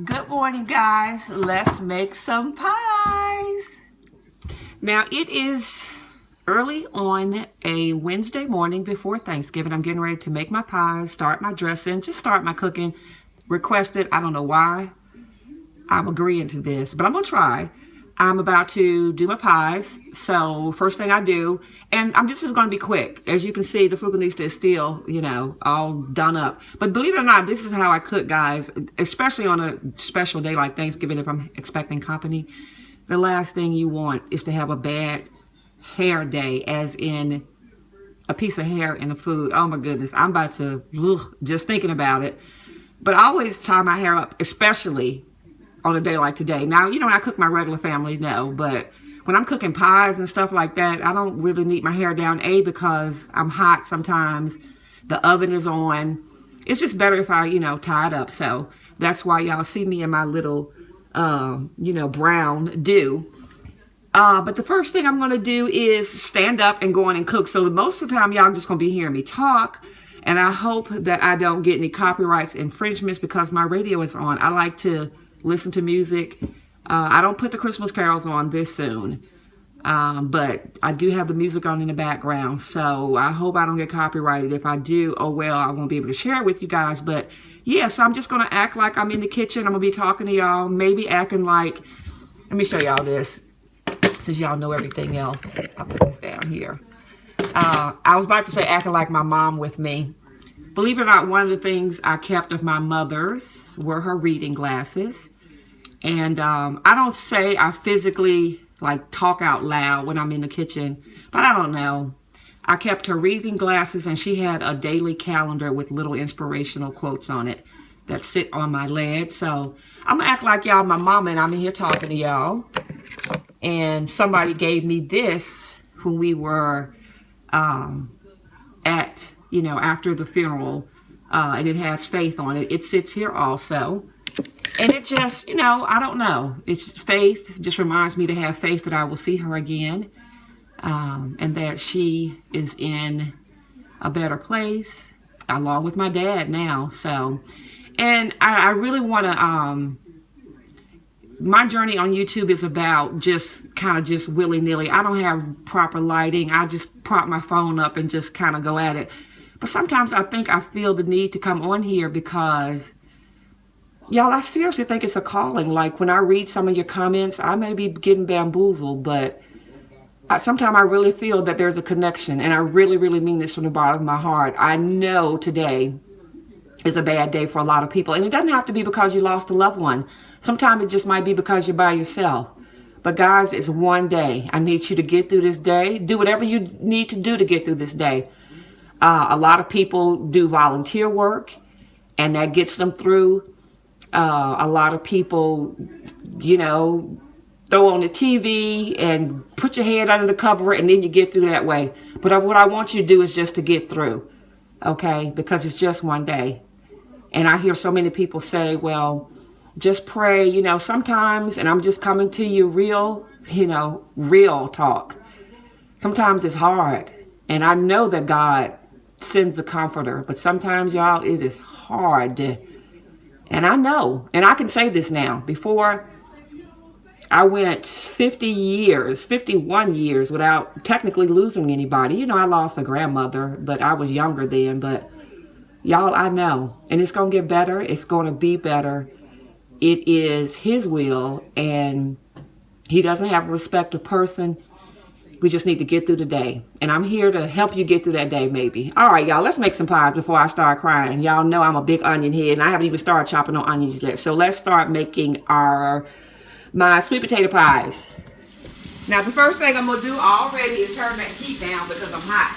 Good morning, guys. Let's make some pies. Now, it is early on a Wednesday morning before Thanksgiving. I'm getting ready to make my pies, start my dressing, just start my cooking. Requested, I don't know why I'm agreeing to this, but I'm going to try. I'm about to do my pies. So first thing I do, and this is going to be quick. As you can see, the Frugalnista is still, all done up. But believe it or not, this is how I cook, guys, especially on a special day like Thanksgiving if I'm expecting company. The last thing you want is to have a bad hair day, as in a piece of hair in the food. Oh my goodness, I'm about to, just thinking about it. But I always tie my hair up, especially on a day like today. Now, when I cook my regular family, no, but when I'm cooking pies and stuff like that, I don't really need my hair down, because I'm hot sometimes, the oven is on. It's just better if I, tie it up. So that's why y'all see me in my little, brown do. But the first thing I'm going to do is stand up and go on and cook. So most of the time, y'all just going to be hearing me talk. And I hope that I don't get any copyrights infringements because my radio is on. I like to listen to music. I don't put the Christmas carols on this soon, but I do have the music on in the background, so I hope I don't get copyrighted. If I do, oh well, I won't be able to share it with you guys. But yeah, so I'm just going to act like I'm in the kitchen. I'm going to be talking to y'all, maybe acting like, let me show y'all this, since y'all know everything else. I'll put this down here. I was about to say acting like my mom with me. Believe it or not, one of the things I kept of my mother's were her reading glasses. And I don't say I physically talk out loud when I'm in the kitchen, but I don't know. I kept her reading glasses, and she had a daily calendar with little inspirational quotes on it that sit on my leg. So I'm gonna act like y'all my mama, and I'm in here talking to y'all. And somebody gave me this when we were at, after the funeral, and it has faith on it. It sits here also. And it just, I don't know. It's faith. It just reminds me to have faith that I will see her again. And that she is in a better place, along with my dad now. So, and I really want to, my journey on YouTube is about just kind of just willy-nilly. I don't have proper lighting. I just prop my phone up and just kind of go at it. But sometimes I think I feel the need to come on here because, y'all, I seriously think it's a calling. Like when I read some of your comments, I may be getting bamboozled, but sometimes I really feel that there's a connection. And I really, really mean this from the bottom of my heart. I know today is a bad day for a lot of people. And it doesn't have to be because you lost a loved one. Sometimes it just might be because you're by yourself. But guys, it's one day. I need you to get through this day. Do whatever you need to do to get through this day. A lot of people do volunteer work, and that gets them through. A lot of people, throw on the TV and put your head under the cover, and then you get through that way. But what I want you to do is just to get through, okay? Because it's just one day. And I hear so many people say, well, just pray, sometimes, and I'm just coming to you real talk. Sometimes it's hard. And I know that God sends the comforter, but sometimes, y'all, it is hard. And I know, and I can say this now, before I went 51 years without technically losing anybody. I lost a grandmother, but I was younger then. But y'all, I know, and it's going to get better. It's going to be better. It is His will, and He doesn't have a respect of person. We just need to get through the day. And I'm here to help you get through that day, maybe. All right, y'all, let's make some pies before I start crying. Y'all know I'm a big onion head, and I haven't even started chopping no onions yet. So let's start making my sweet potato pies. Now, the first thing I'm going to do already is turn that heat down because I'm hot.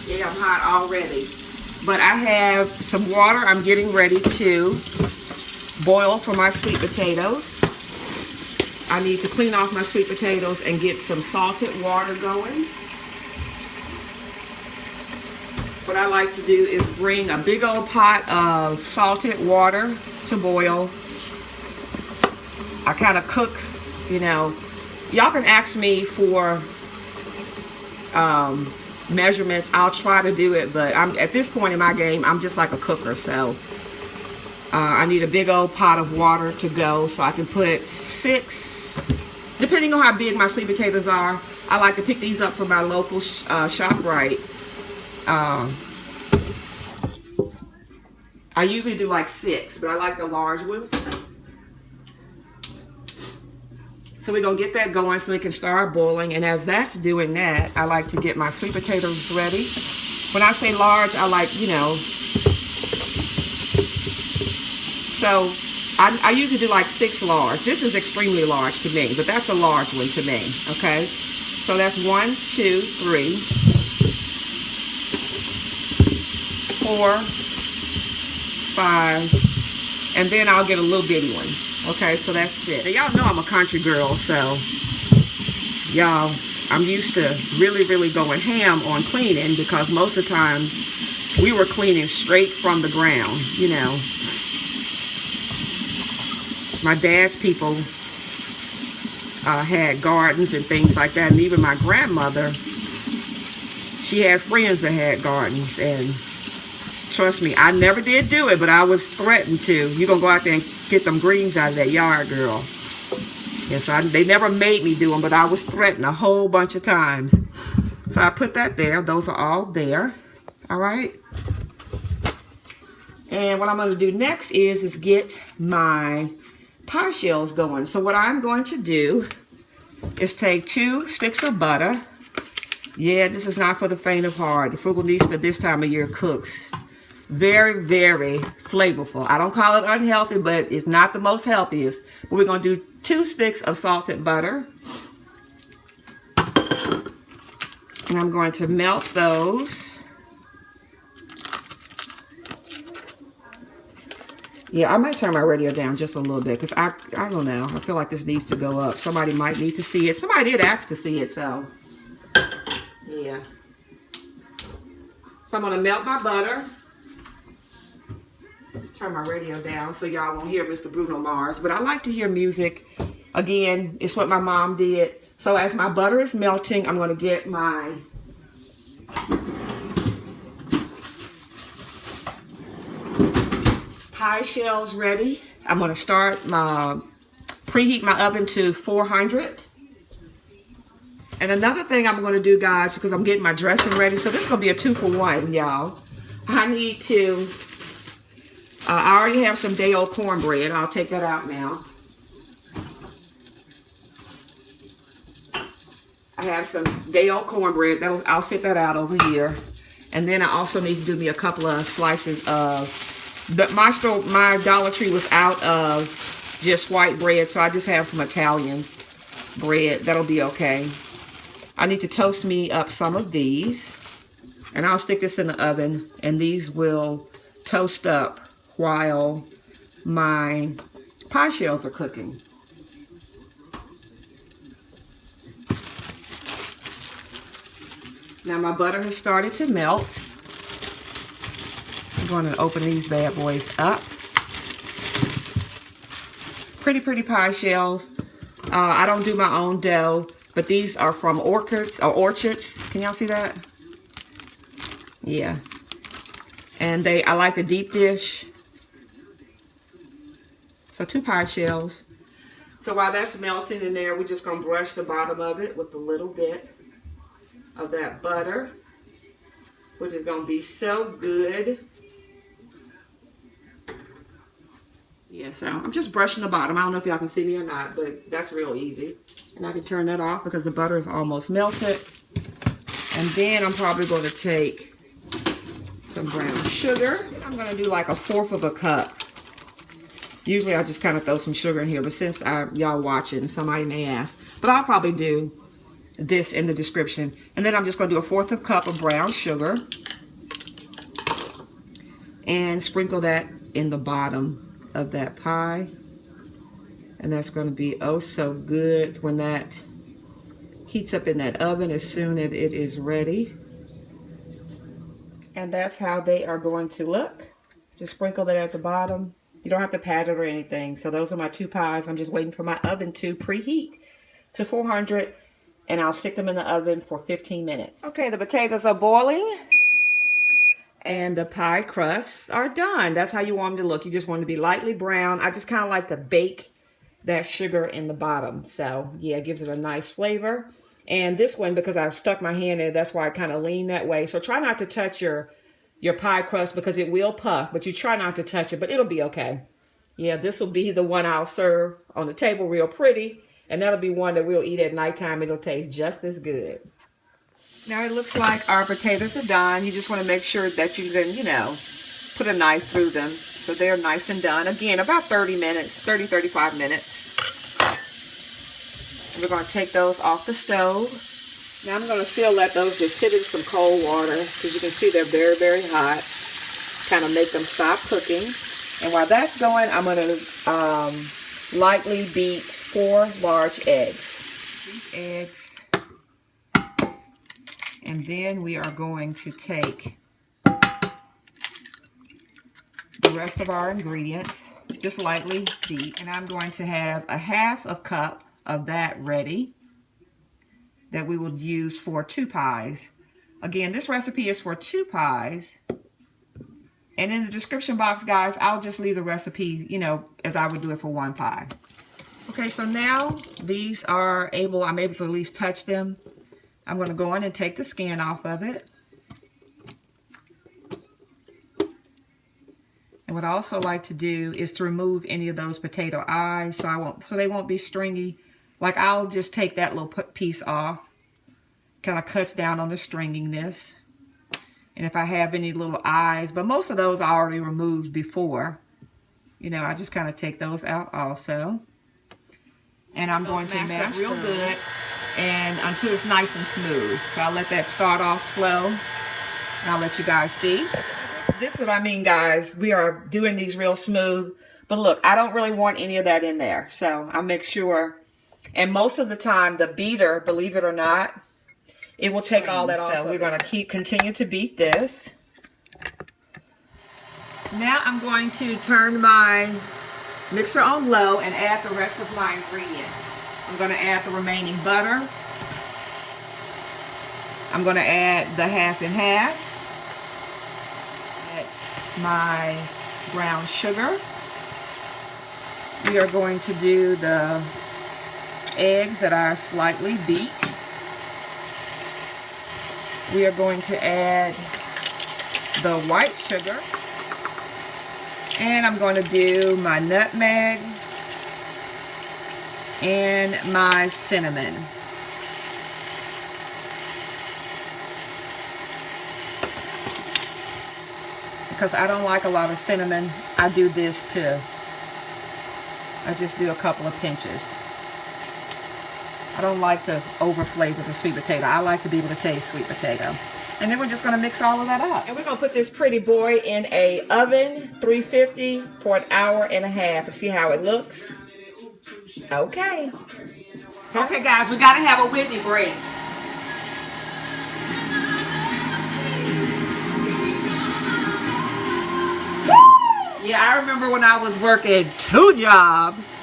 Yeah, I'm hot already. But I have some water I'm getting ready to boil for my sweet potatoes. I need to clean off my sweet potatoes and get some salted water going. What I like to do is bring a big old pot of salted water to boil. I kind of cook, y'all can ask me for measurements. I'll try to do it, but I'm at this point in my game, I'm just like a cooker. So I need a big old pot of water to go, so I can put 6, depending on how big my sweet potatoes are. I like to pick these up from my local ShopRite. I usually do like 6, but I like the large ones. So we're going to get that going so it can start boiling. And as that's doing that, I like to get my sweet potatoes ready. When I say large, I like, you know, so I usually do like 6 large. This is extremely large to me, but that's a large one to me, okay? So that's 1, 2, 3, 4, 5, and then I'll get a little bitty one. Okay, so that's it. Y'all know I'm a country girl, so y'all, I'm used to really, really going ham on cleaning, because most of the time we were cleaning straight from the ground, you know. My dad's people had gardens and things like that, and even my grandmother, she had friends that had gardens, and trust me, I never did do it, but I was threatened to. You're going to go out there and get them greens out of that yard, girl. Yes, they never made me do them, but I was threatened a whole bunch of times. So I put that there. Those are all there. All right. And what I'm going to do next is get my pie shells going. So what I'm going to do is take 2 sticks of butter. Yeah, this is not for the faint of heart. The Frugalnista this time of year cooks very, very flavorful. I don't call it unhealthy, but it's not the most healthiest. But we're going to do 2 sticks of salted butter. And I'm going to melt those. Yeah, I might turn my radio down just a little bit, because I don't know. I feel like this needs to go up. Somebody might need to see it. Somebody did ask to see it, so yeah. So I'm going to melt my butter. Turn my radio down so y'all won't hear Mr. Bruno Mars. But I like to hear music. Again, it's what my mom did. So as my butter is melting, I'm going to get my pie shells ready. I'm going to preheat my oven to 400. And another thing I'm going to do, guys, because I'm getting my dressing ready. So this is going to be a 2-for-1, y'all. I need to... I already have some day-old cornbread. I'll take that out now. I have some day-old cornbread. I'll set that out over here. And then I also need to do me a couple of slices of... My Dollar Tree was out of just white bread, so I just have some Italian bread. That'll be okay. I need to toast me up some of these. And I'll stick this in the oven. And these will toast up while my pie shells are cooking. Now my butter has started to melt. I'm going to open these bad boys up. Pretty pie shells. I don't do my own dough, but these are from orchards. Can y'all see that? Yeah. And I like the deep dish. So 2 pie shells. So while that's melting in there, we're just going to brush the bottom of it with a little bit of that butter, which is going to be so good. Yeah, so I'm just brushing the bottom. I don't know if y'all can see me or not, but that's real easy. And I can turn that off because the butter is almost melted. And then I'm probably going to take some brown sugar. I'm going to do like 1/4 cup. Usually I just kind of throw some sugar in here, but since y'all watching, somebody may ask. But I'll probably do this in the description. And then I'm just going to do 1/4 cup of brown sugar. And sprinkle that in the bottom of that pie. And that's going to be oh so good when that heats up in that oven as soon as it is ready. And that's how they are going to look. Just sprinkle that at the bottom. You don't have to pat it or anything. So those are my 2 pies. I'm just waiting for my oven to preheat to 400. and I'll stick them in the oven for 15 minutes. Okay, the potatoes are boiling and the pie crusts are done. That's how you want them to look. You just want them to be lightly brown. I just kind of like to bake that sugar in the bottom. So yeah, it gives it a nice flavor. And this one, because I've stuck my hand in it, that's why I kind of lean that way. So try not to touch your pie crust because it will puff, but you try not to touch it, but it'll be okay. Yeah, this will be the one I'll serve on the table real pretty. And that'll be one that we'll eat at nighttime. It'll taste just as good. Now it looks like our potatoes are done. You just want to make sure that you can, put a knife through them so they're nice and done. Again, about 30 minutes, 35 minutes. We're going to take those off the stove. Now I'm going to still let those just sit in some cold water because you can see they're very, very hot. Kind of make them stop cooking. And while that's going, I'm going to lightly beat 4 large eggs. These eggs. And then we are going to take the rest of our ingredients, just lightly beat. And I'm going to have a 1/2 cup of that ready that we will use for 2 pies. Again, this recipe is for 2 pies. And in the description box, guys, I'll just leave the recipe, as I would do it for 1 pie. Okay, so now these I'm able to at least touch them. I'm going to go in and take the skin off of it. And what I also like to do is to remove any of those potato eyes so they won't be stringy. Like I'll just take that little piece off. Kind of cuts down on the stringiness. And if I have any little eyes, but most of those I already removed before. I just kind of take those out also. And I'm going to mash real good and until it's nice and smooth. So I'll let that start off slow. And I'll let you guys see. This is what I mean, guys. We are doing these real smooth. But look, I don't really want any of that in there. So I'll make sure. And most of the time, the beater, believe it or not, it will take all that off. So we're going to continue to beat this. Now I'm going to turn my mixer on low and add the rest of my ingredients. I'm going to add the remaining butter. I'm going to add the 1/2 and 1/2. Add my brown sugar. We are going to do the eggs that are slightly beat. We are going to add the white sugar. And I'm going to do my nutmeg and my cinnamon. Because I don't like a lot of cinnamon, I do this too. I just do a couple of pinches. I don't like to over flavor the sweet potato. I like to be able to taste sweet potato. And then we're just going to mix all of that up. And we're going to put this pretty boy in a oven, 350 for 1.5 hours and see how it looks. Okay. Okay, guys, we got to have a Whitney break. Woo! Yeah, I remember when I was working 2 jobs.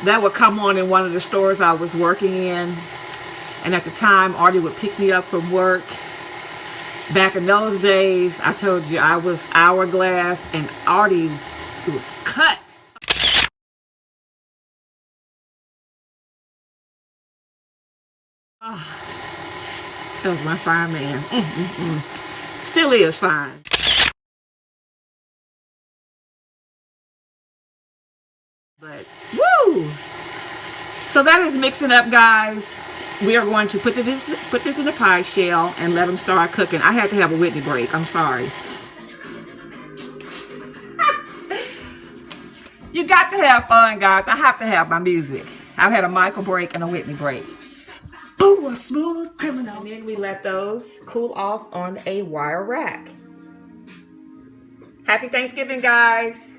That would come on in one of the stores I was working in. And at the time, Artie would pick me up from work. Back in those days, I told you I was hourglass and Artie was cut. Oh, that was my fine man. Still is fine. But, woo! So that is mixing up, guys. We are going to put this in a pie shell and let them start cooking. I had to have a Whitney break. I'm sorry. You got to have fun, guys. I have to have my music. I've had a Michael break and a Whitney break. Ooh, a smooth criminal. And then we let those cool off on a wire rack. Happy Thanksgiving, guys.